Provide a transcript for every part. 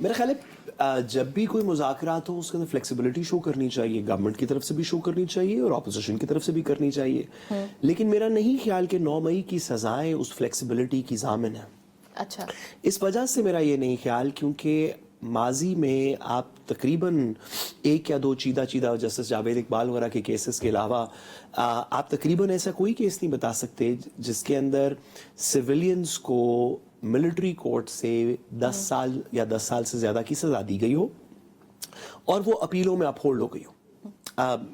میرا خیال ہے جب بھی کوئی مذاکرات ہو اس کے اندر فلیکسیبلٹی شو کرنی چاہیے, گورنمنٹ کی طرف سے بھی شو کرنی چاہیے اور اپوزیشن کی طرف سے بھی کرنی چاہیے, لیکن میرا نہیں خیال کہ 9 مئی کی سزائیں اس فلیکسیبلٹی کی ضامن ہیں. اچھا, اس وجہ سے میرا یہ نہیں خیال, کیونکہ ماضی میں آپ تقریباً 1 یا 2 چیدہ جسٹس جاوید اقبال وغیرہ کے کیسز کے علاوہ آپ تقریباً ایسا کوئی کیس نہیں بتا سکتے جس کے اندر سویلینز کو ملٹری کورٹ سے 10 سال یا 10 سال سے زیادہ کی سزا دی گئی ہو اور وہ اپیلوں میں اپہولڈ ہو گئی ہو.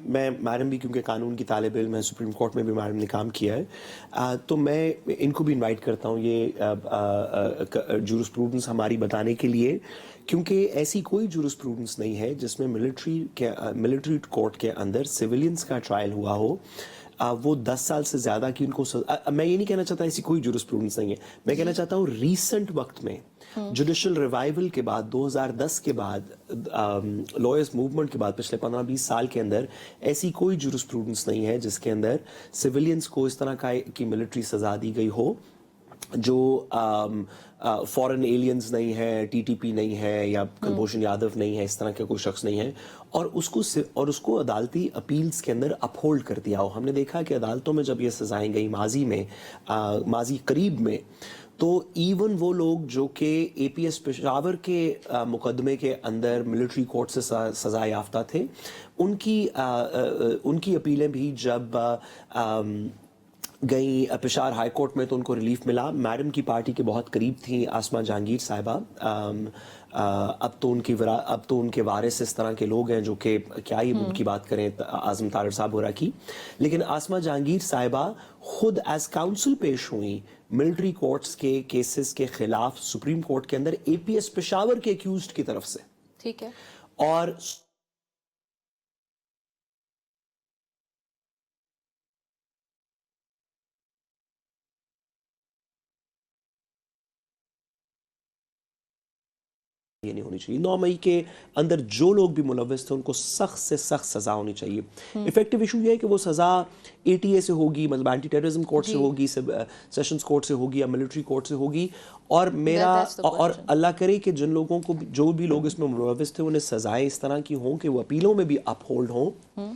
میں میڈم بھی کیونکہ قانون کی طالب علم ہے, سپریم کورٹ میں بھی میڈم نے کام کیا ہے, تو میں ان کو بھی انوائٹ کرتا ہوں یہ جورسپروڈنس ہماری بتانے کے لیے, کیونکہ ایسی کوئی جورسپروڈنس نہیں ہے جس میں ملٹری کورٹ کے اندر سویلینز کا ٹرائل ہوا ہو وہ 10 سال سے زیادہ کی ان کو میں یہ نہیں کہنا چاہتا ایسی کوئی جورسپروڈنس نہیں ہے, میں کہنا چاہتا ہوں ریسنٹ وقت میں جوڈیشل ریوائول کے بعد 2010 کے بعد لائرز موومنٹ کے بعد پچھلے 15-20 سال کے اندر ایسی کوئی جورسپروڈنس نہیں ہے جس کے اندر سویلینز کو اس طرح کی ملٹری سزا دی گئی ہو جو فورن ایلینز نہیں ہے, ٹی ٹی پی نہیں ہے یا کلبھوشن یادو نہیں ہے, اس طرح کا کوئی شخص نہیں ہے, اور اس کو عدالتی اپیلز کے اندر اپہولڈ کر دیا ہو. ہم نے دیکھا کہ عدالتوں میں جب یہ سزائیں گئی ماضی قریب میں, تو ایون وہ لوگ جو کہ اے پی ایس پشاور کے مقدمے کے اندر ملٹری کورٹ سے سزا یافتہ تھے, ان کی اپیلیں بھی جب گئیں پشاور ہائی کورٹ میں تو ان کو ریلیف ملا. میڈم کی پارٹی کے بہت قریب تھیں آسمہ جہانگیر صاحبہ, اب تو ان کے وارث اس طرح کے لوگ ہیں جو کہ کیا ہی ان کی بات کریں, اعظم طارر صاحب وغیرہ کی, لیکن آسمہ جہانگیر صاحبہ خود ایز کاؤنسل پیش ہوئیں ملٹری کورٹس کے کیسز کے خلاف سپریم کورٹ کے اندر اے پی ایس پشاور کے ایکیوزڈ کی طرف سے. ٹھیک ہے, اور یہ نہیں ہونی چاہیے. 9 مئی کے اندر جو لوگ بھی ملوث تھے ان کو سخت سے سخت سزا ہونی چاہیے. افیکٹو ایشو یہ ہے کہ وہ سزا اے ٹی اے سے ہوگی, مطلب اینٹی ٹیررزم کورٹ سے ہوگی, سیشنز کورٹ سے ہوگی یا ملٹری کورٹ سے ہوگی, اور اور اللہ کرے کہ جن لوگوں کو جو بھی لوگ اس میں ملوث تھے انہیں سزائیں اس طرح کی ہوں کہ وہ اپیلوں میں بھی اپ ہولڈ ہوں.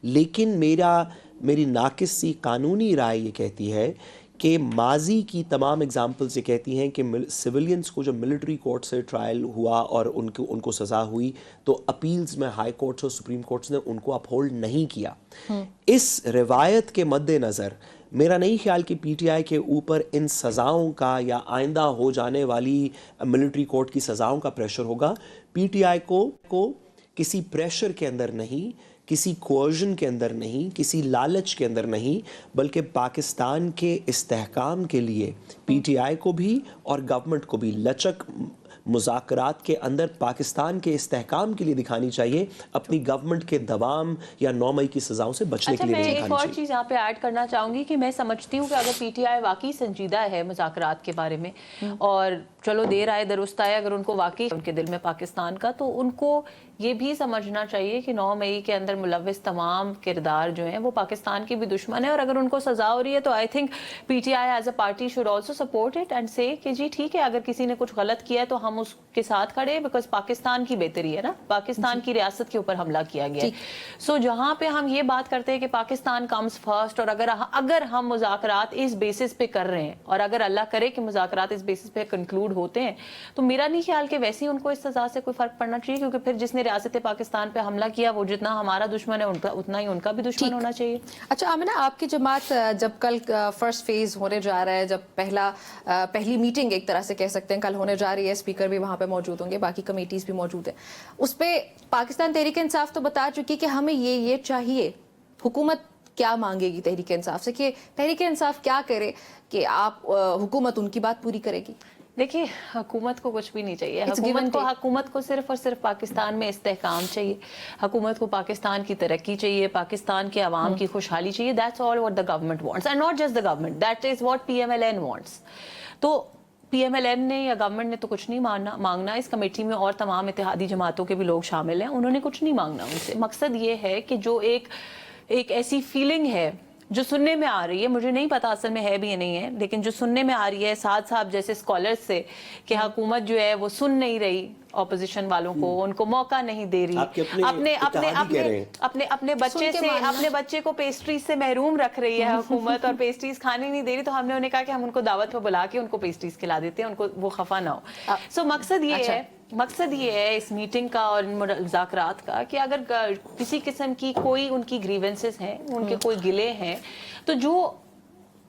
لیکن میری ناقص سی قانونی رائے یہ کہتی ہے کہ ماضی کی تمام ایگزامپلز یہ کہتی ہیں کہ سویلینز کو جب ملٹری کورٹ سے ٹرائل ہوا اور ان کو سزا ہوئی تو اپیلز میں ہائی کورٹس اور سپریم کورٹس نے ان کو اپہولڈ نہیں کیا. اس روایت کے مد نظر میرا نہیں خیال کہ پی ٹی آئی کے اوپر ان سزاؤں کا یا آئندہ ہو جانے والی ملٹری کورٹ کی سزاؤں کا پریشر ہوگا. پی ٹی آئی کو کسی پریشر کے اندر نہیں, کسی کوئرژن کے اندر نہیں, کسی لالچ کے اندر نہیں, بلکہ پاکستان کے استحکام کے لیے پی ٹی آئی کو بھی اور گورنمنٹ کو بھی لچک مذاکرات کے اندر پاکستان کے استحکام کے لیے دکھانی چاہیے, اپنی گورنمنٹ کے دوام یا 9 مئی کی سزاؤں سے بچنے کے لیے نہیں دکھانی چاہیے. میں ایک اور چیز یہاں پہ ایڈ کرنا چاہوں گی کہ میں سمجھتی ہوں کہ اگر پی ٹی آئی واقعی سنجیدہ ہے مذاکرات کے بارے میں, اور چلو دیر آئے درست آئے, اگر ان کو واقعی ان کے دل میں پاکستان کا, تو ان کو یہ بھی سمجھنا چاہیے کہ 9 مئی کے اندر ملوث تمام کردار جو ہیں وہ پاکستان کی بھی دشمن ہے, اور اگر ان کو سزا ہو رہی ہے تو I think P T I as a party should also support it and سے کہ جی ٹھیک ہے, اگر کسی نے کچھ غلط کیا ہے تو ہم اس کے ساتھ کھڑے, بیکاز پاکستان کی بہتری ہے نا, پاکستان کی ریاست کے اوپر حملہ کیا گیا ہے. سو جہاں پہ ہم یہ بات کرتے ہیں کہ پاکستان کمز فرسٹ, اور اگر ہم مذاکرات اس بیسس پہ کر رہے ہیں, اور اگر اللہ کرے کہ مذاکرات اس بیسس پہ کنکلوڈ ہوتے ہیں, تو میرا نہیں خیال کہ ویسے ان کو اس سزا سے کوئی فرق پڑنا چاہیے, کیونکہ پھر جس نے ریاست پاکستان پہ حملہ کیا وہ جتنا ہمارا دشمن ہے اتنا ہی ان کا بھی دشمن ہونا چاہیے. اچھا آمنہ, آپ کی جماعت جب کل فرسٹ فیز ہونے جا رہا ہے, جب پہلی میٹنگ ایک طرح سے کہہ سکتے ہیں کل ہونے جا رہی ہے, اسپیکر بھی وہاں پہ موجود ہوں گے, باقی کمیٹیز بھی موجود ہیں, اس پہ پاکستان تحریک انصاف تو بتا چکی کہ ہمیں یہ چاہیے, حکومت کیا مانگے گی تحریک انصاف سے, کہ تحریک انصاف کیا کرے کہ آپ حکومت ان کی بات پوری کرے گی؟ دیکھیے حکومت کو کچھ بھی نہیں چاہیے, حکومت کو صرف اور صرف پاکستان میں استحکام چاہیے, حکومت کو پاکستان کی ترقی چاہیے, پاکستان کے عوام کی خوشحالی چاہیے. That's all what the government wants, and not just the government, that is what PMLN wants. تو پی ایم ایل این نے یا گورنمنٹ نے تو کچھ نہیں مانگنا, اس کمیٹی میں اور تمام اتحادی جماعتوں کے بھی لوگ شامل ہیں, انہوں نے کچھ نہیں مانگنا ان سے. مقصد یہ ہے کہ جو ایک ایسی فیلنگ ہے جو سننے میں آ رہی ہے, مجھے نہیں پتا اصل میں ہے بھی یا نہیں ہے, لیکن جو سننے میں آ رہی ہے ساتھ صاحب جیسے اسکالرز سے کہ حکومت جو ہے وہ سن نہیں رہی اپوزیشن والوں کو, ان کو موقع نہیں دے رہی, اپنے بچے سے اپنے بچے کو پیسٹریز سے محروم رکھ رہی ہے حکومت اور پیسٹریز کھانے نہیں دے رہی, تو ہم نے انہیں کہا کہ ہم ان کو دعوت پہ بلا کے ان کو پیسٹریز کھلا دیتے ہیں, ان کو وہ خفا نہ ہو. سو مقصد یہ ہے اس میٹنگ کا اور ان مذاکرات کا کہ اگر کسی قسم کی کوئی ان کی گریونسز ہیں, ان کے کوئی گلے ہیں, تو جو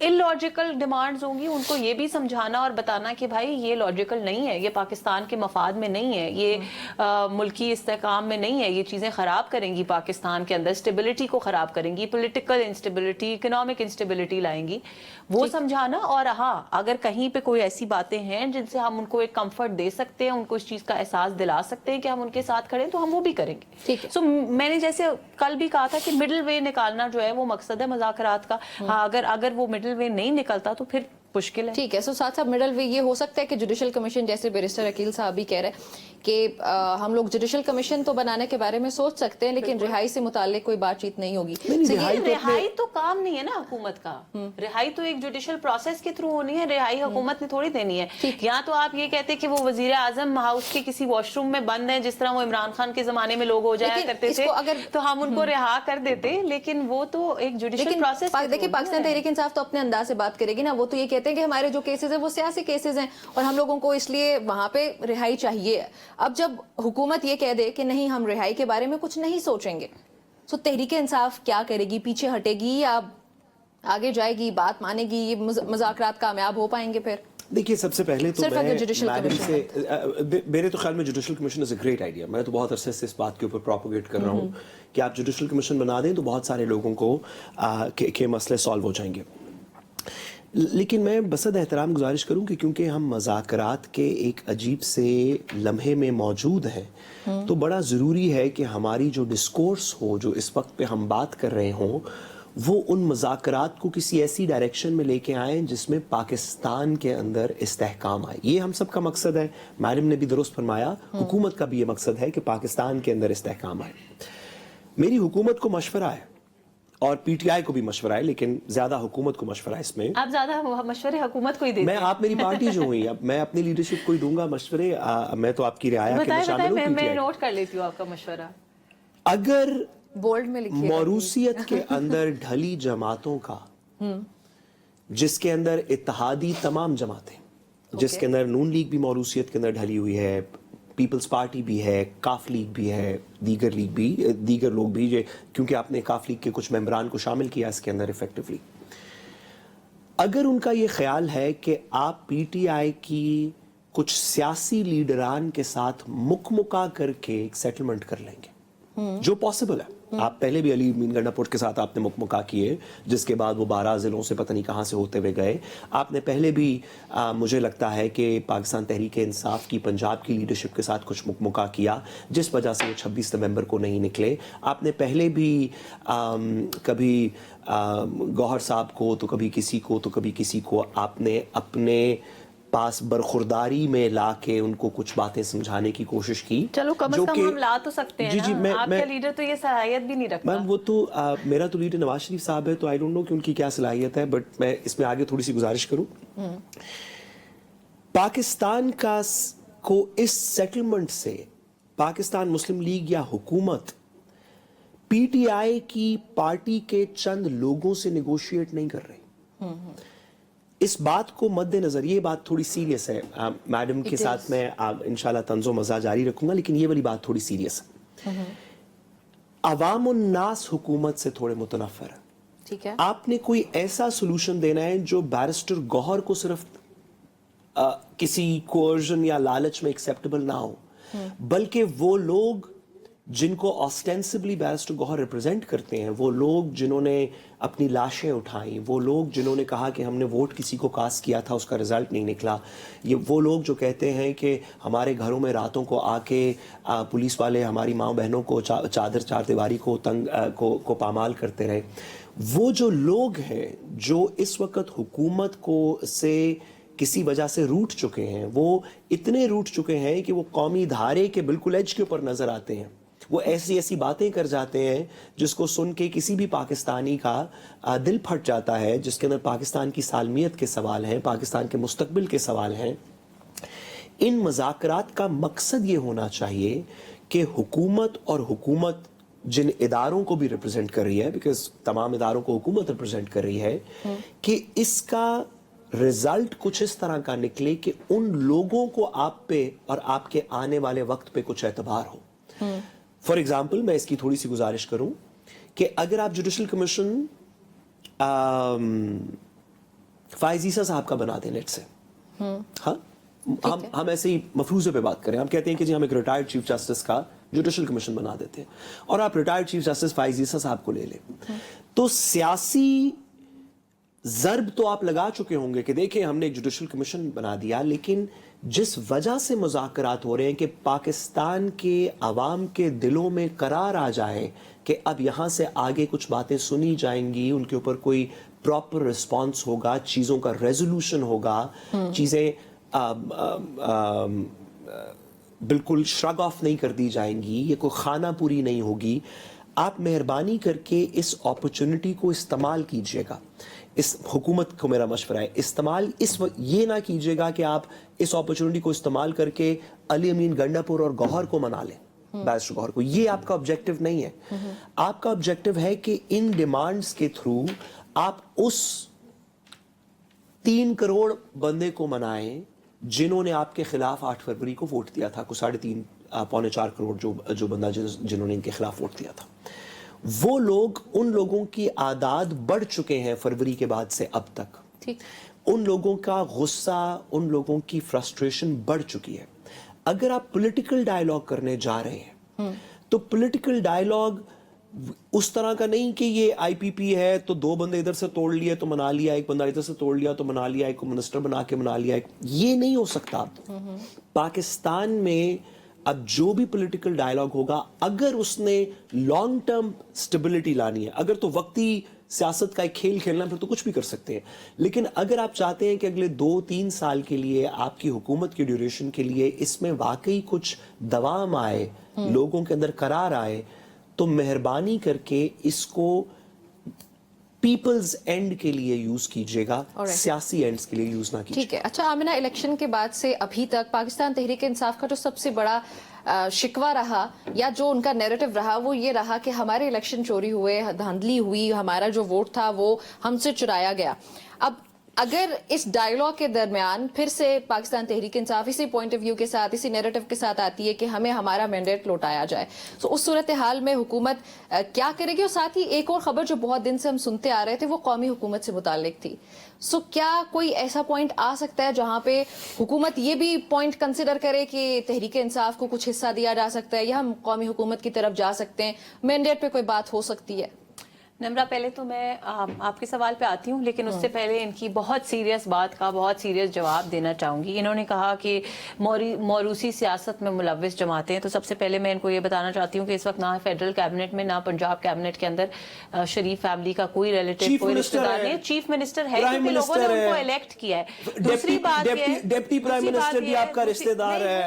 illogical ڈیمانڈز ہوں گی ان کو یہ بھی سمجھانا اور بتانا کہ بھائی یہ لاجیکل نہیں ہے, یہ پاکستان کے مفاد میں نہیں ہے, یہ ملکی استحکام میں نہیں ہے, یہ چیزیں خراب کریں گی پاکستان کے اندر, اسٹیبلٹی کو خراب کریں گی, پولیٹیکل انسٹیبلٹی, اکنامک انسٹیبلٹی لائیں گی, وہ سمجھانا. اور ہاں اگر کہیں پہ کوئی ایسی باتیں ہیں جن سے ہم ان کو ایک کمفرٹ دے سکتے ہیں, ان کو اس چیز کا احساس دلا سکتے ہیں کہ ہم ان کے ساتھ کھڑے ہیں, تو ہم وہ بھی کریں گے. سو میں نے جیسے کل بھی کہا تھا کہ مڈل وے نکالنا جو ہے وہ مقصد ہے مذاکرات کا. ہاں اگر وہ مڈل وے نہیں نکلتا تو پھر مشکل ہے. ٹھیک ہے. سو ساتھ ساتھ مڈل وے یہ ہو سکتا ہے کہ جوڈیشل کمیشن, جیسے بیرسٹر عقیل صاحب بھی کہہ رہے ہیں کہ ہم لوگ جوڈیشل کمیشن تو بنانے کے بارے میں سوچ سکتے ہیں, لیکن رہائی سے متعلق کوئی بات چیت نہیں ہوگی. رہائی تو کام نہیں ہے نا حکومت کا, رہائی تو ایک جوڈیشل پروسیس کے تھرو ہونی ہے, رہائی حکومت نے تھوڑی دینی ہے. یا تو آپ یہ کہتے کہ وہ وزیر اعظم ہاؤس کے کسی واش روم میں بند ہیں, جس طرح وہ عمران خان کے زمانے میں لوگ ہو جایا کرتے تھے, تو ہم ان کو رہا کر دیتے, لیکن وہ تو ایک جوڈیشل پروسیس. دیکھیں پاکستان تحریک انصاف تو اپنے انداز سے بات کرے گی نا, وہ تو یہ کہتے ہیں کہ ہمارے جو کیسز ہیں وہ سیاسی کیسز ہیں اور ہم لوگوں کو اس لیے وہاں پہ رہائی چاہیے. اب جب حکومت یہ کہہ دے کہ نہیں ہم رہائی کے بارے میں کچھ نہیں سوچیں گے, تو تحریک انصاف کیا کرے گی؟ پیچھے ہٹے گی یا آگے جائے گی, بات مانے گی؟ یہ مذاکرات کامیاب ہو پائیں گے پھر؟ دیکھیے سب سے پہلے تو میرے تو خیال میں judicial commission is a great idea. میں تو بہت عرصے سے اس بات کے اوپر پروپیگیٹ کر رہا ہوں کہ آپ جوڈیشل کمیشن بنا دیں تو بہت سارے لوگوں کو کے مسئلے سالو ہو جائیں گے. لیکن میں بصد احترام گزارش کروں کہ کیونکہ ہم مذاکرات کے ایک عجیب سے لمحے میں موجود ہیں, تو بڑا ضروری ہے کہ ہماری جو ڈسکورس ہو, جو اس وقت پہ ہم بات کر رہے ہوں, وہ ان مذاکرات کو کسی ایسی ڈائریکشن میں لے کے آئیں جس میں پاکستان کے اندر استحکام آئے. یہ ہم سب کا مقصد ہے. میڈم نے بھی درست فرمایا, حکومت کا بھی یہ مقصد ہے کہ پاکستان کے اندر استحکام آئے. میری حکومت کو مشورہ ہے اور پی ٹی آئی کو بھی مشورہ ہے, لیکن زیادہ حکومت کو مشورہ ہے اس میں. آپ زیادہ مشورے حکومت کو ہی دیتے ہیں. آپ میری پارٹی جو ہوئی, اب میں اپنی لیڈرشپ کو ہی دوں گا مشورے. میں تو آپ کی رعایا کے شامل ہوں. میں نوٹ کر لیتی ہوں آپ کا مشورہ. اگر بولڈ میں لکھیے موروثیت کے اندر ڈھلی جماعتوں کا, جس کے اندر اتحادی تمام جماعتیں, جس کے اندر نون لیگ بھی موروثیت کے اندر ڈھلی ہوئی ہے, پیپلز پارٹی بھی ہے, کاف لیگ بھی ہے, دیگر لوگ بھی, کیونکہ آپ نے کاف لیگ کے کچھ ممبران کو شامل کیا اس کے اندر ایفیکٹولی. اگر ان کا یہ خیال ہے کہ آپ پی ٹی آئی کی کچھ سیاسی لیڈران کے ساتھ مکمکا کر کے ایک سیٹلمنٹ کر لیں گے, جو پاسبل ہے. آپ پہلے بھی علی مین گنڈا پورٹ کے ساتھ آپ نے مکمکا کیے, جس کے بعد وہ 12 ضلعوں سے پتہ نہیں کہاں سے ہوتے ہوئے گئے. آپ نے پہلے بھی مجھے لگتا ہے کہ پاکستان تحریک انصاف کی پنجاب کی لیڈرشپ کے ساتھ کچھ مکمکا کیا, جس وجہ سے وہ 26 نومبر کو نہیں نکلے. آپ نے پہلے بھی کبھی گوہر صاحب کو تو کبھی کسی کو تو کبھی کسی کو آپ نے اپنے پاس برخورداری میں لا کے ان کو کچھ باتیں سمجھانے کی کوشش کی. چلو کم از کم ہم لا تو سکتے ہیں نا. آپ کا لیڈر تو یہ صلاحیت بھی نہیں رکھتا. وہ تو میرا تو لیڈر نواز شریف صاحب ہے, تو آئی ڈونٹ نو کہ ان کی کیا صلاحیت ہے, بٹ میں اس میں آگے تھوڑی سی گزارش کروں. پاکستان کو اس سیٹلمنٹ سے پاکستان مسلم لیگ یا حکومت پی ٹی آئی کی پارٹی کے چند لوگوں سے نیگوشیٹ نہیں کر رہی. اس بات کو مد نظر, یہ بات تھوڑی سیریس ہے, میڈم کے ساتھ میں انشاءاللہ طنز و مزاح جاری رکھوں گا, لیکن یہ والی بات تھوڑی سیریس ہے. عوام الناس حکومت سے تھوڑے متنفر ہے. ٹھیک ہے, آپ نے کوئی ایسا سولوشن دینا ہے جو بیرسٹر گوہر کو صرف کسی کوئرژن یا لالچ میں ایکسیپٹیبل نہ ہو, بلکہ وہ لوگ جن کو آسٹینسبلی بیرسٹر گوہر ریپرزینٹ کرتے ہیں, وہ لوگ جنہوں نے اپنی لاشیں اٹھائیں, وہ لوگ جنہوں نے کہا کہ ہم نے ووٹ کسی کو کاسٹ کیا تھا, اس کا رزلٹ نہیں نکلا, یہ وہ لوگ جو کہتے ہیں کہ ہمارے گھروں میں راتوں کو آ کے پولیس والے ہماری ماں بہنوں کو چادر چار دیواری کو کو پامال کرتے رہے. وہ جو لوگ ہیں جو اس وقت حکومت کو سے کسی وجہ سے روٹ چکے ہیں, وہ اتنے روٹ چکے ہیں کہ وہ قومی دھارے کے بالکل ایج کے اوپر نظر آتے ہیں. وہ ایسی ایسی باتیں کر جاتے ہیں جس کو سن کے کسی بھی پاکستانی کا دل پھٹ جاتا ہے، جس کے اندر پاکستان کی سالمیت کے سوال ہیں، پاکستان کے مستقبل کے سوال ہیں۔ ان مذاکرات کا مقصد یہ ہونا چاہیے کہ حکومت اور حکومت جن اداروں کو بھی ریپرزینٹ کر رہی ہے، بیکاز تمام اداروں کو حکومت ریپرزینٹ کر رہی ہے، کہ اس کا رزلٹ کچھ اس طرح کا نکلے کہ ان لوگوں کو آپ پہ اور آپ کے آنے والے وقت پہ کچھ اعتبار ہو۔ فار ایگزامپل میں اس کی تھوڑی سی گزارش کروں کہ اگر آپ جوڈیشل کمیشن فائز عیسیٰ صاحب کا بنا دیں نیٹ سے، ہاں ہم ایسے ہی مفروضے پہ بات کریں، ہم کہتے ہیں کہ جی ہم ایک ریٹائرڈ چیف جسٹس کا جوڈیشل کمیشن بنا دیتے ہیں اور آپ ریٹائرڈ چیف جسٹس فائز عیسیٰ صاحب کو لے لیں، تو سیاسی ضرب تو آپ لگا چکے ہوں گے کہ دیکھیں ہم نے ایک جوڈیشل کمیشن بنا دیا، لیکن جس وجہ سے مذاکرات ہو رہے ہیں کہ پاکستان کے عوام کے دلوں میں قرار آ جائے کہ اب یہاں سے آگے کچھ باتیں سنی جائیں گی، ان کے اوپر کوئی پراپر رسپانس ہوگا، چیزوں کا ریزولوشن ہوگا، چیزیں بالکل شرگ آف نہیں کر دی جائیں گی، یہ کوئی خانہ پوری نہیں ہوگی۔ آپ مہربانی کر کے اس اپرچونٹی کو استعمال کیجئے گا۔ اس حکومت کو میرا مشورہ ہے، استعمال اس وقت یہ نہ کیجئے گا کہ آپ اس اپرچونٹی کو استعمال کر کے علی امین گنڈاپور اور گوہر کو منا لیں، بیرسٹر گوہر کو۔ یہ آپ کا آبجیکٹو نہیں ہے۔ آپ کا آبجیکٹو ہے کہ ان ڈیمانڈز کے تھرو آپ اس 3 کروڑ بندے کو منائیں جنہوں نے آپ کے خلاف 8 فروری کو ووٹ دیا تھا، کو 3.5 پونے 4 کروڑ جو بندہ جنہوں نے ان کے خلاف ووٹ دیا تھا۔ وہ لوگ، ان لوگوں کی اعداد بڑھ چکے ہیں فروری کے بعد سے اب تک، ان لوگوں کا غصہ، ان لوگوں کی فرسٹریشن بڑھ چکی ہے۔ اگر آپ پولیٹیکل ڈائیلاگ کرنے جا رہے ہیں تو پولیٹیکل ڈائیلاگ اس طرح کا نہیں کہ یہ آئی پی پی ہے تو 2 بندے ادھر سے توڑ لیے تو منا لیا، ایک بندہ ادھر سے توڑ لیا تو منا لیا، ایک کو منسٹر بنا کے منا لیا، یہ نہیں ہو سکتا۔ پاکستان میں اب جو بھی پولیٹیکل ڈائیلاگ ہوگا، اگر اس نے لانگ ٹرم سٹیبلٹی لانی ہے، اگر تو وقتی سیاست کا ایک کھیل کھیلنا پھر تو کچھ بھی کر سکتے ہیں، لیکن اگر آپ چاہتے ہیں کہ اگلے 2-3 سال کے لیے آپ کی حکومت کی ڈیوریشن کے لیے اس میں واقعی کچھ دوام آئے، لوگوں کے اندر قرار آئے، تو مہربانی کر کے اس کو پیپلز اینڈ کے لیے یوز کیجئے گا، سیاسی اینڈز کے لیے یوز نہ کیجئے۔ ٹھیک ہے۔ اچھا آمنہ، الیکشن کے بعد سے ابھی تک پاکستان تحریک انصاف کا جو سب سے بڑا شکوہ رہا یا جو ان کا نیریٹو رہا وہ یہ رہا کہ ہمارے الیکشن چوری ہوئے، دھاندلی ہوئی، ہمارا جو ووٹ تھا وہ ہم سے چرایا گیا۔ اب اگر اس ڈائیلاگ کے درمیان پھر سے پاکستان تحریک انصاف اسی پوائنٹ آف ویو کے ساتھ، اسی نیریٹو کے ساتھ آتی ہے کہ ہمیں ہمارا مینڈیٹ لوٹایا جائے، تو اس صورتحال میں حکومت کیا کرے گی؟ اور ساتھ ہی ایک اور خبر جو بہت دن سے ہم سنتے آ رہے تھے وہ قومی حکومت سے متعلق تھی، سو کیا کوئی ایسا پوائنٹ آ سکتا ہے جہاں پہ حکومت یہ بھی پوائنٹ کنسیڈر کرے کہ تحریک انصاف کو کچھ حصہ دیا جا سکتا ہے یا ہم قومی حکومت کی طرف جا سکتے ہیں، مینڈیٹ پہ کوئی بات ہو سکتی ہے؟ نمرہ، پہلے تو میں آپ کے سوال پہ آتی ہوں، لیکن اس سے پہلے ان کی بہت سیریس بات کا بہت سیریس جواب دینا چاہوں گی۔ انہوں نے کہا کہ موروثی سیاست میں ملوث جماعتیں ہیں، تو سب سے پہلے میں ان کو یہ بتانا چاہتی ہوں کہ اس وقت نہ فیڈرل کیبنٹ میں نہ پنجاب کیبنٹ کے اندر شریف فیملی کا کوئی ریلیٹیو، کوئی رشتہ دار نہیں ہے۔ چیف منسٹر ہے کیونکہ لوگوں نے ان کو الیکٹ کیا ہے۔ دوسری بات یہ ہے، ڈپٹی پرائم منسٹر بھی آپ کا رشتہ دار ہے،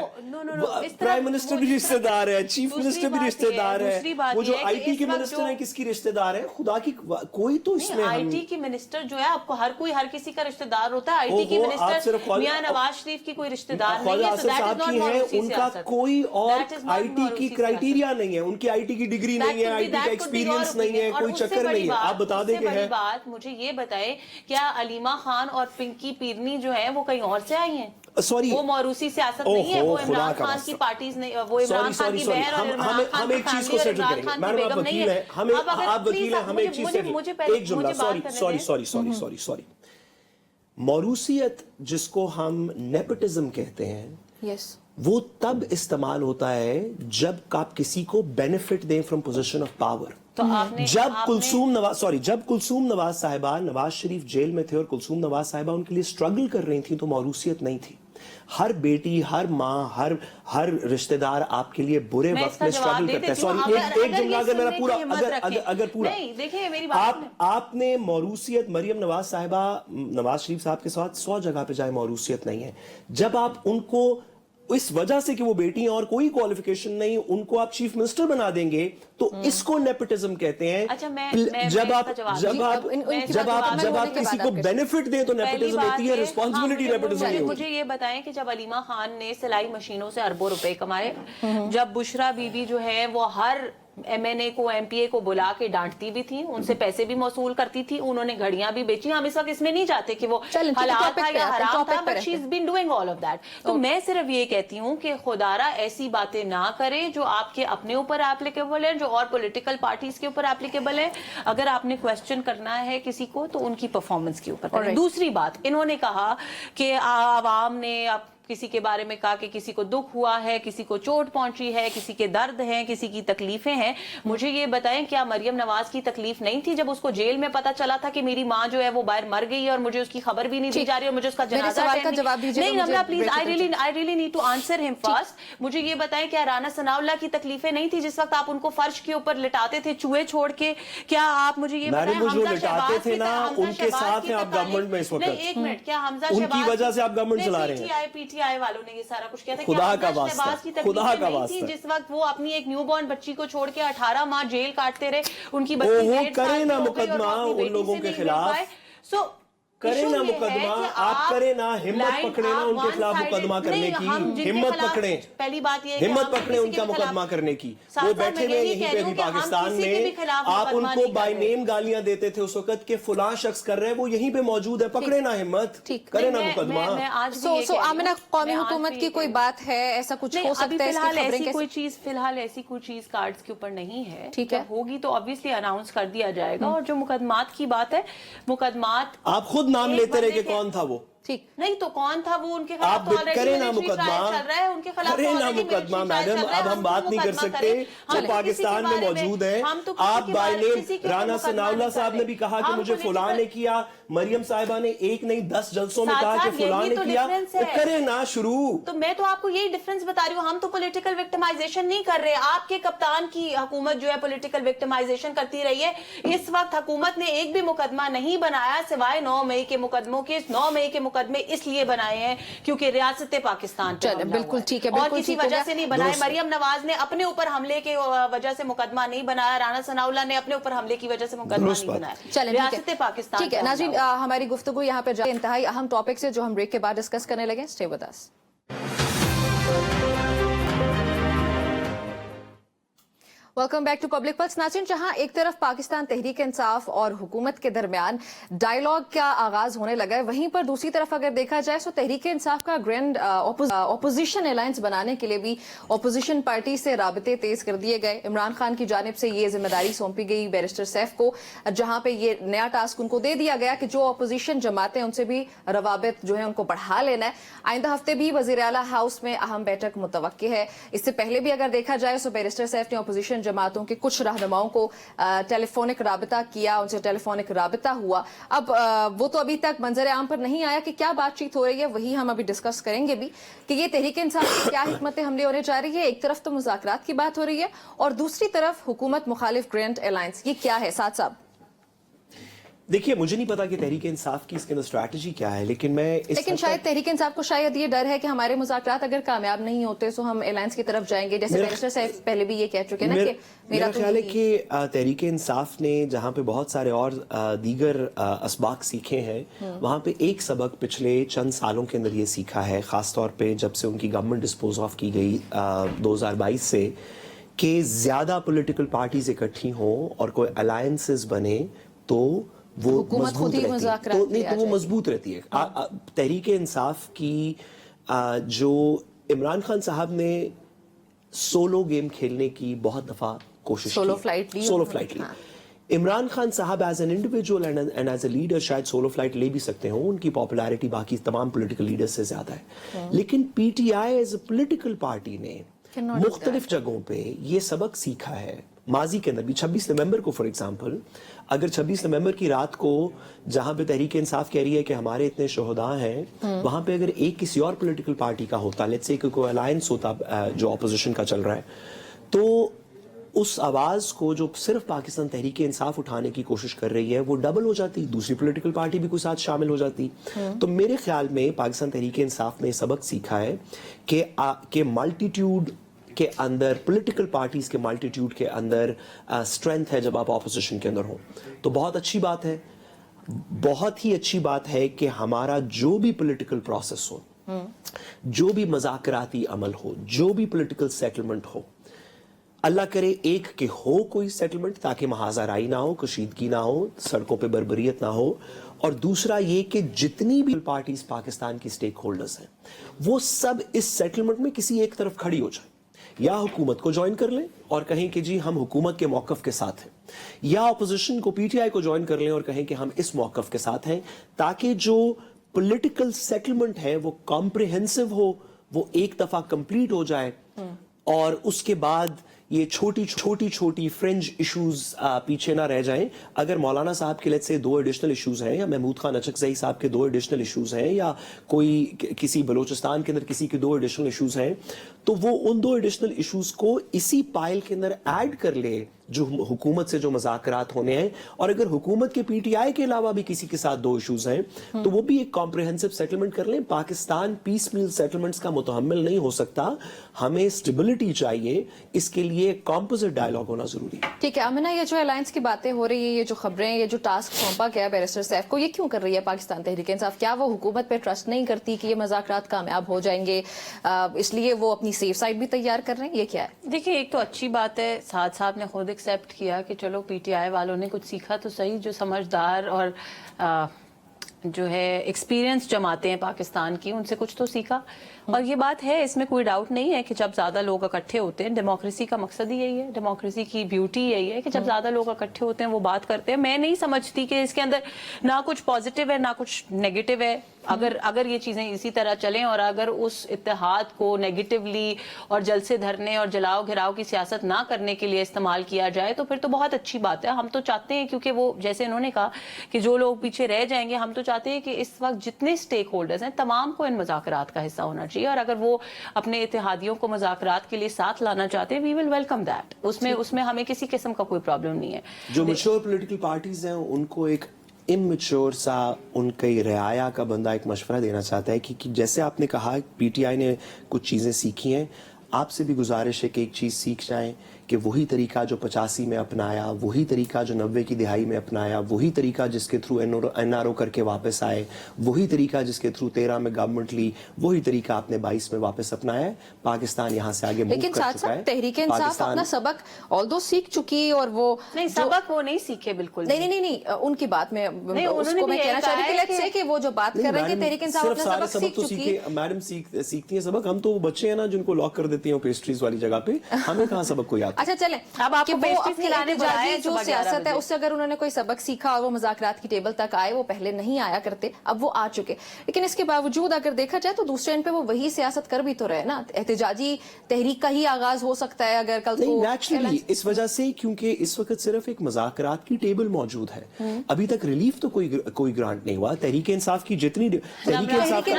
پرائم منسٹر بھی رشتہ دار ہے، چیف منسٹر بھی رشتہ دار ہے، وہ جو آئی ٹی کے منسٹر ہیں کس کی رشتہ دار ہے؟ خدا کی کوئی تو اس میں آئی ٹی کی منسٹر جو ہے، آپ کو ہر کسی کا رشتہ دار ہوتا ہے۔ آئی ٹی کی منسٹر میاں نواز شریف کی کوئی رشتہ دار نہیں ہے، ان کا کوئی اور آئی ٹی کی کرائیٹیریا نہیں ہے، ان کی آئی ٹی کی ڈگری نہیں ہے، آئی ٹی کا ایکسپیرینس نہیں ہے، کوئی چکر نہیں ہے۔ آپ بتا دیں کہ ہے بات مجھے یہ بتائے، کیا علیمہ خان اور پنکی پیرنی جو ہیں وہ کہیں اور سے آئی ہیں؟ سوری، وہ موروثی سیاست نہیں ہے، وہ عمران خان کی پارٹیز نہیں، وہ عمران خان کی بہن اور عمران خان کی فیملی اور عمران خان کی بیگم نہیں ہے۔ آپ وکیل ہیں، ہمیں ایک چیز سے ایک جملہ، سوری، موروثیت جس کو ہم نیپوٹزم کہتے ہیں، وہ تب استعمال ہوتا ہے جب آپ کسی کو بینیفٹ دیں فرام پوزیشن آف پاور۔ جب کلثوم نواز صاحبہ نواز شریف جیل میں تھے اور کلثوم نواز صاحبہ ان کے لیے سٹرگل کر رہی تھیں تو موروثیت نہیں تھی۔ ہر بیٹی، ہر ماں، ہر رشتہ دار آپ کے لیے برے وقت میں سٹرگل کرتا ہے۔ سوری، ایک جملہ اگر میرا پورا آپ نے موروثیت، مریم نواز صاحبہ نواز شریف صاحب کے ساتھ 100 جگہ پہ جائے موروثیت نہیں ہے۔ جب آپ ان کو اس وجہ سے کہ وہ بیٹی ہیں اور کوئی کوالیفیکیشن نہیں ان کو آپ چیف منسٹر بنا دیں گے تو اس کو نیپوٹزم کہتے ہیں. جب آپ کسی کو بینیفٹ دیں تو نیپوٹزم ہوتی ہے, ریسپانسبلٹی نیپوٹزم نہیں ہوتی. مجھے یہ بتائیں کہ جب علیمہ خان نے سلائی مشینوں سے اربوں روپے کمائے, جب بشرا بی بی جو ہے وہ ہر ایم این اے کو ایم پی اے کو بلا کے ڈانٹتی بھی تھی, ان سے پیسے بھی موصول کرتی تھی, انہوں نے گھڑیاں بھی بیچی. ہم اس وقت اس میں نہیں جاتے کہ وہ حلال تھا یا حرام تھا, but she is been doing all of that. تو میں صرف یہ کہتی ہوں کہ خدارا ایسی باتیں نہ کریں جو آپ کے اپنے اوپر اپلیکیبل ہیں, جو اور پولیٹیکل پارٹیز کے اوپر اپلیکیبل ہیں. اگر آپ نے کوشچن کرنا ہے کسی کو تو ان کی پرفارمنس کے اوپر کریں. دوسری بات, انہوں نے کہا کہ عوام نے کسی کے بارے میں کہا کہ کسی کو دکھ ہوا ہے, کسی کو چوٹ پہنچی ہے, کسی کے درد ہیں, کسی کی تکلیفیں ہیں. مجھے یہ بتائیں کیا مریم نواز کی تکلیف نہیں تھی جب اس کو جیل میں پتا چلا تھا کہ میری ماں جو ہے وہ باہر مر گئی ہے اور مجھے اس کی خبر بھی نہیں دی جا رہی اور مجھے اس کا جنازہ نہیں. Ramla please, I really need to answer him first. مجھے یہ بتائیں کیا رانا ثناء اللہ کی تکلیفیں نہیں تھی جس وقت آپ ان کو فرش کے اوپر لٹاتے تھے چوہے چھوڑ کے؟ کیا آپ مجھے یہ بتائیں حمزہ شہباز کی ایک منٹ, کیا حمزہ شہباز کی وجہ سے آپ گورنمنٹ چلا رہے ہیں؟ پی ٹی آئی والوں نے یہ سارا کچھ کیا تھا, خدا کا واسطہ, خدا کا واسطہ, جس وقت وہ اپنی ایک نیو بورن بچی کو چھوڑ کے 18 ماہ جیل کاٹتے رہے, ان کی بچی وہ کرے نا مقدمہ ان لوگوں کے خلاف, سو کرے نا مقدمہ, آپ کرے نا, ہمت پکڑے نا ان کے خلاف مقدمہ کرنے کی, ہمت پکڑیں, پہلی بات یہ ہمت پکڑیں ان کا مقدمہ کرنے کی. وہ بیٹھے ہوئے یہیں پہ بھی پاکستان میں, آپ ان کو بائی نیم گالیاں دیتے تھے اس وقت کہ فلاں شخص کر رہے ہیں, وہ یہیں پہ موجود ہے, پکڑے نا ہمت, کرے نا مقدمہ. سو آمنہ, قومی حکومت کی کوئی بات ہے, ایسا کچھ ہو سکتا ہے فی الحال ایسی کوئی چیز کارڈز کے اوپر نہیں ہے, ٹھیک ہے, ہوگی تو obviously اناؤنس کر دیا جائے گا. اور جو مقدمات کی بات ہے, مقدمات آپ خود نام لیتے رہے کہ کون تھا وہ, ٹھیک نہیں تو کون تھا وہ, ان کے خلاف آپ کریں نا مقدمہ, کریں نا مقدمہ. میڈم اب ہم بات نہیں کر سکتے جو پاکستان میں موجود ہے. آپ بائی نیم, رانا ثناء اللہ صاحب نے بھی کہا کہ مجھے فلاں نے کیا, مریم صاحبہ نے ایک نہیں 10 جلسوں میں کہا کہ فلاں نے کیا, کریں نا شروع. تو میں تو آپ کو یہی ڈفرنس بتا رہی ہوں, ہم تو پولیٹیکل وکٹمائزیشن نہیں کر رہے. آپ کے کپتان کی حکومت جو ہے پولیٹیکل وکٹمائزیشن کرتی رہی ہے. اس وقت حکومت نے ایک بھی مقدمہ نہیں بنایا سوائے 9 مئی کے مقدموں کے. 9 مئی کے مقدمے اس لیے بنائے ہیں کیونکہ ریاست پاکستان بالکل ٹھیک ہے, اور کسی وجہ سے نہیں بنائے. مریم نواز نے اپنے اوپر حملے کی وجہ سے مقدمہ نہیں بنایا, رانا ثناء اللہ نے اپنے اوپر حملے کی وجہ سے مقدمہ نہیں بنایا. ریاست پاکستان. ٹھیک ہے ناظرین, ہماری گفتگو یہاں پہ انتہائی اہم ٹاپک سے جو ہم بریک کے بعد ڈسکس کرنے لگے. Stay with us. Welcome back to public plus. ناظرین, جہاں ایک طرف پاکستان تحریک انصاف اور حکومت کے درمیان ڈائیلاگ کا آغاز ہونے لگا ہے, وہیں پر دوسری طرف اگر دیکھا جائے تو تحریک انصاف کا گرینڈ اپوزیشن الائنس بنانے کے لیے بھی اپوزیشن پارٹی سے رابطے تیز کر دیے گئے. عمران خان کی جانب سے یہ ذمہ داری سونپی گئی بیرسٹر سیف کو, جہاں پہ یہ نیا ٹاسک ان کو دے دیا گیا کہ جو اپوزیشن جماعتیں ان سے بھی روابط جو ہے ان کو بڑھا لینا ہے. آئندہ ہفتے بھی وزیر اعلیٰ ہاؤس میں اہم بیٹھک متوقع ہے. اس سے پہلے بھی اگر دیکھا جائے تو بیرسٹر سیف نے اپوزیشن جماعتوں کے کچھ رہنماؤں کو ٹیلی فونک رابطہ کیا, ان سے ٹیلی فونک رابطہ ہوا. اب وہ تو ابھی تک منظر عام پر نہیں آیا کہ کیا بات چیت ہو رہی ہے, وہی ہم ابھی ڈسکس کریں گے بھی کہ یہ تحریک انصاف کی کیا حکمت حملے ہونے جا رہی ہے. ایک طرف تو مذاکرات کی بات ہو رہی ہے اور دوسری طرف حکومت مخالف گرینڈ الائنس, یہ کیا ہے ساتھ صاحب؟ دیکھیے مجھے نہیں پتا کہ تحریک انصاف کی اس کے اندر اسٹریٹجی کیا ہے, لیکن شاید تحریک انصاف کو شاید یہ ڈر ہے کہ ہمارے مذاکرات اگر کامیاب نہیں ہوتے تو ہم الائنس کی طرف جائیں گے, جیسے بیرسٹر صاحب پہلے بھی یہ کہہ چکے نا کہ میرا خیال ہے کہ تحریک انصاف نے جہاں پہ بہت سارے اور دیگر اسباق سیکھے ہیں, وہاں پہ ایک سبق پچھلے چند سالوں کے اندر یہ سیکھا ہے, خاص طور پہ جب سے ان کی گورنمنٹ ڈسپوز آف کی گئی 2022 سے, کہ زیادہ پولیٹیکل پارٹیز اکٹھی ہوں اور کوئی الائنسز بنے تو وہ مضبوط رہتی ہے. تحریک انصاف کی جو عمران خان صاحب نے سولو گیم کھیلنے کی بہت دفعہ کوشش سولو فلائٹ لی. عمران خان صاحب as an individual and as a leader شاید سولو فلائٹ لے بھی سکتے ہوں, ان کی پاپولیرٹی باقی تمام پولیٹیکل لیڈرز سے زیادہ ہے. لیکن P T I as a political party نے مختلف جگہوں پہ یہ سبق سیکھا ہے ماضی کے اندر بھی. 26 نومبر کو فار ایگزامپل, اگر 26 نومبر کی رات کو جہاں پہ تحریک انصاف کہہ رہی ہے کہ ہمارے اتنے شہداء ہیں, وہاں پہ اگر ایک کسی اور پولیٹیکل پارٹی کا ہوتا, لیٹس سے کوئی الائنس ہوتا جو اپوزیشن کا چل رہا ہے, تو اس آواز کو جو صرف پاکستان تحریک انصاف اٹھانے کی کوشش کر رہی ہے وہ ڈبل ہو جاتی, دوسری پولیٹیکل پارٹی بھی کوئی ساتھ شامل ہو جاتی. تو میرے خیال میں پاکستان تحریک انصاف نے سبق سیکھا ہے کہ ملٹیٹیوڈ کے اندر, پولیٹیکل پارٹیز کے ملٹیٹیوڈ کے اندر اسٹرینتھ ہے جب آپ اپوزیشن کے اندر ہوں. تو بہت اچھی بات ہے, بہت ہی اچھی بات ہے کہ ہمارا جو بھی پولیٹیکل پروسیس ہو, جو بھی مذاکراتی عمل ہو, جو بھی پولیٹیکل سیٹلمنٹ ہو, اللہ کرے ایک کہ ہو کوئی سیٹلمنٹ تاکہ محاذ آرائی نہ ہو, کشیدگی نہ ہو, سڑکوں پہ بربریت نہ ہو, اور دوسرا یہ کہ جتنی بھی پارٹیز پاکستان کی سٹیک ہولڈرز ہیں وہ سب اس سیٹلمنٹ میں کسی ایک طرف کھڑی ہو جائیں, یا حکومت کو جوائن کر لیں اور کہیں کہ جی ہم حکومت کے موقف کے ساتھ ہیں, یا اپوزیشن کو پی ٹی آئی کو جوائن کر لیں اور کہیں کہ ہم اس موقف کے ساتھ ہیں, تاکہ جو پولیٹیکل سیٹلمنٹ ہے وہ کمپریہنسو ہو, وہ ایک دفعہ کمپلیٹ ہو جائے, اور اس کے بعد یہ چھوٹی فرنج ایشوز پیچھے نہ رہ جائیں. اگر مولانا صاحب کے لیے 2 ایڈیشنل ایشوز ہیں, یا محمود خان اچکزئی صاحب کے 2 ایڈیشنل ایشوز ہیں, یا کوئی کسی بلوچستان کے اندر کسی کے 2 ایڈیشنل ایشوز ہیں, تو وہ ان 2 ایڈیشنل ایشوز کو اسی پائل کے اندر ایڈ کر لے جو حکومت سے جو مذاکرات ہونے ہیں. اور اگر حکومت کے پی ٹی آئی کے علاوہ بھی کسی کے ساتھ 2 ایشوز ہیں تو وہ بھی ایک کمپریہنسو سیٹلمنٹ کر لیں. پاکستان پیس میل سیٹلمنٹس کا متحمل نہیں ہو سکتا, ہمیں اسٹیبلٹی چاہیے, اس کے لیے کمپوزٹ ڈائلاگ ہونا ضروری ہے. ٹھیک ہے آمنہ, یہ جو الائنس کی باتیں ہو رہی ہیں, یہ جو خبریں, یہ جو ٹاسک سونپا گیا بیرسٹر سیف کو, یہ کیوں کر رہی ہے پاکستان تحریک انصاف؟ کیا وہ حکومت پہ ٹرسٹ نہیں کرتی کہ یہ مذاکرات کامیاب ہو جائیں گے, اس لیے وہ اپنی سیف سائڈ بھی تیار کر رہے ہیں؟ یہ کیا ہے؟ دیکھیں, ایک تو اچھی بات ہے سعد صاحب نے خود ایکسیپٹ کیا کہ چلو پی ٹی آئی والوں نے کچھ سیکھا تو صحیح, جو سمجھدار اور جو ہے ایکسپیرینس جماتے ہیں پاکستان کی, ان سے کچھ تو سیکھا. اور یہ بات ہے, اس میں کوئی ڈاؤٹ نہیں ہے کہ جب زیادہ لوگ اکٹھے ہوتے ہیں, ڈیموکریسی کا مقصد ہی یہی ہے, ڈیموکریسی کی بیوٹی یہی ہے کہ جب زیادہ لوگ اکٹھے ہوتے ہیں وہ بات کرتے ہیں. میں نہیں سمجھتی کہ اس کے اندر نہ کچھ پازیٹیو ہے نہ کچھ نیگیٹو ہے. اگر یہ چیزیں اسی طرح چلیں اور اگر اس اتحاد کو نیگیٹیولی اور جلسے دھرنے اور جلاؤ گھراؤ کی سیاست نہ کرنے کے لیے استعمال کیا جائے تو پھر تو بہت اچھی بات ہے. ہم تو چاہتے ہیں, کیونکہ وہ جیسے انہوں نے کہا کہ جو لوگ پیچھے رہ جائیں گے, ہم تو چاہتے ہیں کہ اس وقت جتنے سٹیک ہولڈرز ہیں تمام کو ان مذاکرات کا حصہ ہونا چاہیے, اور اگر وہ اپنے اتحادیوں کو مذاکرات کے لیے ساتھ لانا چاہتے ہیں, وی ول ویلکم دیٹ. اس میں ہمیں کسی قسم کا کوئی پرابلم نہیں ہے. جو میچور پولیٹیکل پارٹیز ہیں ان کو ایک امچور سا ان کی رعایا کا بندہ ایک مشورہ دینا چاہتا ہے کہ جیسے آپ نے کہا پی ٹی آئی نے کچھ چیزیں سیکھی ہیں, آپ سے بھی گزارش ہے کہ ایک چیز سیکھ جائیں کہ وہی طریقہ جو 85 میں اپنایا, وہی طریقہ جو 90 کی دہائی میں اپنایا, وہی طریقہ جس کے تھرو این آر او کر کے واپس آئے, وہی طریقہ جس کے تھرو 13 میں گورنمنٹ لی, وہی طریقہ آپ نے 22 میں واپس اپنایا ہے. پاکستان یہاں سے آگے موو کر چکا ہے. لیکن ساتھ ساتھ تحریک انصاف اپنا سبق آلدو سیکھ چکی, اور وہ نہیں سبق وہ نہیں سیکھے بالکل نہیں ان کی بات میں اس کو میں کہنا چاہ رہی کہ کہ وہ جو بات کر رہے ہیں کہ تحریک انصاف اپنا سبق سیکھ چکی ہے. میڈم سیکھتی ہیں سبق, ہم تو وہ بچے ہیں نا جن کو لاک کر دیتے ہیں پیسٹریز والی جگہ پہ, ہمیں کہاں سبق کوئی آتا. اچھا چلیں, اب آپ کو جو سیاست ہے اس سے اگر انہوں نے کوئی سبق سیکھا اور وہ مذاکرات کی ٹیبل تک آئے, وہ پہلے نہیں آیا کرتے, اب وہ آ چکے, لیکن اس کے باوجود اگر دیکھا جائے تو دوسرے اینڈ پہ وہ وہی سیاست کر بھی تو رہے نا. احتجاجی تحریک کا ہی آغاز ہو سکتا ہے اگر کل کو نیچرلی, اس وجہ سے کیونکہ اس وقت صرف ایک مذاکرات کی ٹیبل موجود ہے, ابھی تک ریلیف تو کوئی گرانٹ نہیں ہوا. تحریک انصاف کی جتنی تحریک انصاف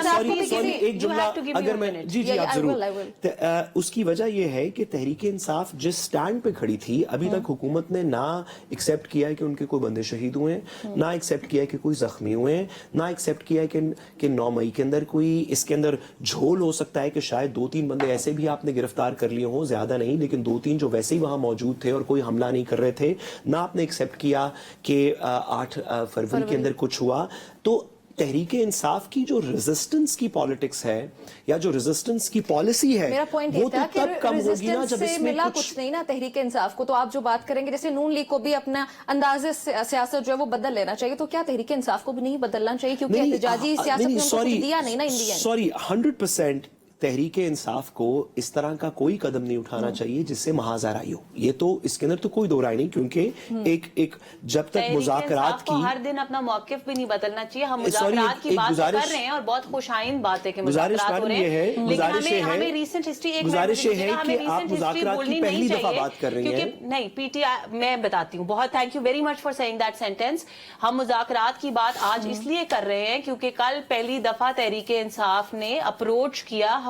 سوری ایک جملہ اگر میں جی آپ ضرور, اس کی وجہ یہ ہے کہ تحریک انصاف جس سٹینڈ پہ کھڑی تھی ابھی تک حکومت نے نہ ایکسیپٹ کیا ہے کہ ان کے کوئی بندے شہید ہوئے ہیں, نہ ایکسیپٹ کیا ہے کہ کوئی زخمی ہوئے ہیں, نہ ایکسیپٹ کیا ہے کہ 9 مئی کے اندر کوئی اس کے اندر جھول ہو سکتا ہے کہ شاید 2-3 بندے ایسے بھی آپ نے گرفتار کر لیے ہوں, زیادہ نہیں لیکن 2-3 جو ویسے ہی وہاں موجود تھے اور کوئی حملہ نہیں کر رہے تھے. نہ آپ نے ایکسیپٹ کیا کہ 8 فروری کے اندر کچھ ہوا. تو تحریک انصاف کی جو ریزسٹنس کی پالیٹکس ہے یا جو ریزسٹنس کی پالیسی ہے, میرا پوائنٹ وہ یہ تھا تو تب کم ہوگی نا جب اس میں ملا کچھ نہیں نا تحریک انصاف کو. تو آپ جو بات کریں گے جیسے نون لیگ کو بھی اپنا انداز سیاست جو ہے وہ بدل لینا چاہیے, تو کیا تحریک انصاف کو بھی نہیں بدلنا چاہیے کیونکہ احتجاجی سیاست میں ان کو کچھ دیا نہیں نا انڈیا. سوری 100% تحریک انصاف کو اس طرح کا کوئی قدم نہیں اٹھانا چاہیے جس سے محاذ آرائی ہو. یہ تو اس کے اندر تو کوئی دو رائے نہیں, کیونکہ ایک جب تک مذاکرات کی ہر دن اپنا موقف بھی نہیں بدلنا چاہیے. ہم مذاکرات کی بات کر رہے ہیں اور بہت خوش آئند بات ہے کہ مذاکرات ہو رہے ہیں, لیکن ہمیں ریسنٹ ہسٹری گزارش یہ ہے کہ آپ مذاکرات کی پہلی دفعہ بات کر رہی ہیں. نہیں پی ٹی آئی, میں بتاتی ہوں, بہت thank you very much for seeing that sentence. ہم مذاکرات کی بات آج اس لیے کر رہے ہیں کیونکہ کل پہلی دفعہ تحریک انصاف نے اپروچ کیا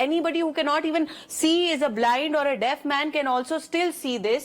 anybody who cannot even see is a blind or a deaf man can also still see this